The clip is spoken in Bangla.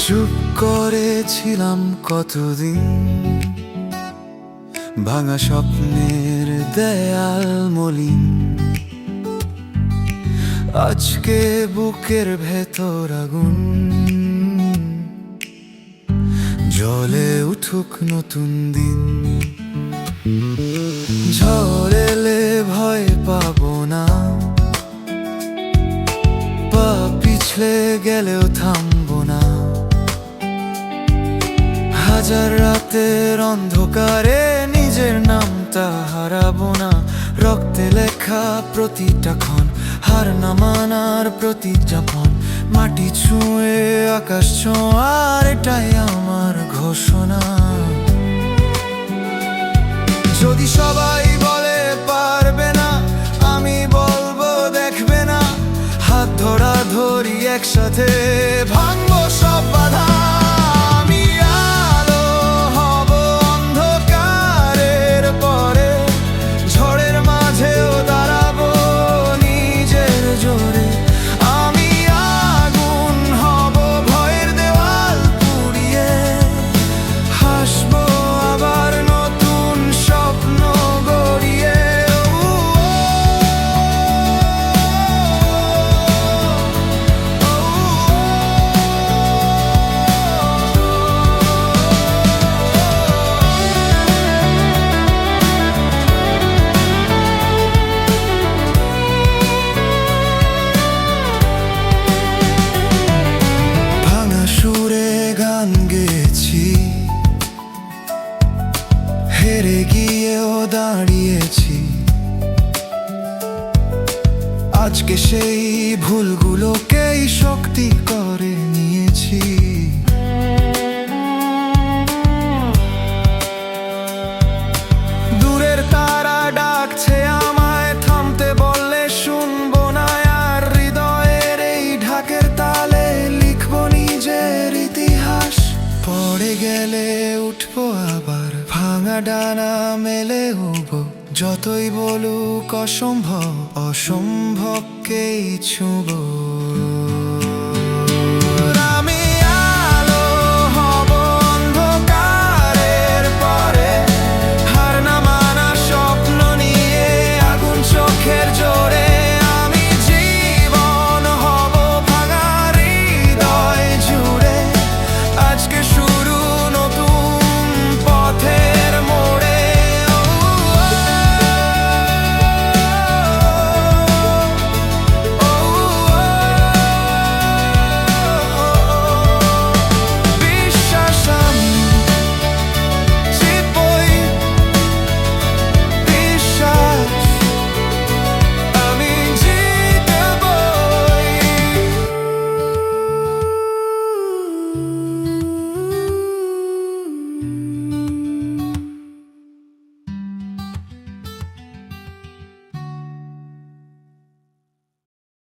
চুপ করেছিলাম কতদিন, ভাঙা স্বপ্নের দেয়াল মলিন। আজকে বুকের ভেতর আগুন, জ্বলে উঠুক নতুন দিন। ঝড় এলে ভয় পাবো না, পা পিছলে গেলেও থামবো না। হাজার রাতের অন্ধকারে নিজের নামটা হারাবো না। রক্তে লেখা প্রতিটা ক্ষণ, হার না মানার প্রতিযাপন। মাটি ছুঁয়ে আকাশ ছোঁয়ার এটাই আমার ঘোষণা। যদি সবাই বলে পারবে না, আমি বলবো দেখবে না। হাত ধরা ধরি একসাথে, ভাঙবো সব বাধা। আমি আলো হব অন্ধকারের পরে, ঝড়ের মাঝেও দাঁড়াবো নিজের জোরে। আমি আগুন হব ভয়ের দেওয়াল পুড়িয়ে, হাসবো আবার নতুন স্বপ্ন গড়িয়ে। ভাঙা সুরে গান গেয়েছি, হেরে গিয়েও দাঁড়িয়েছি। আজকে সেই ভুলগুলোকেই শক্তি করে নিয়েছি। দূরের তারা ডাকছে আমায়, থামতে বললে শুনবো না। আর হৃদয়ের এই ঢাকের তালে লিখবো নিজের ইতিহাস। পড়ে গেলে উঠবো আবার, ভাঙা ডানা মেলে হবো। যতই বলুক অসম্ভব, অসম্ভবকেই ছুঁবো।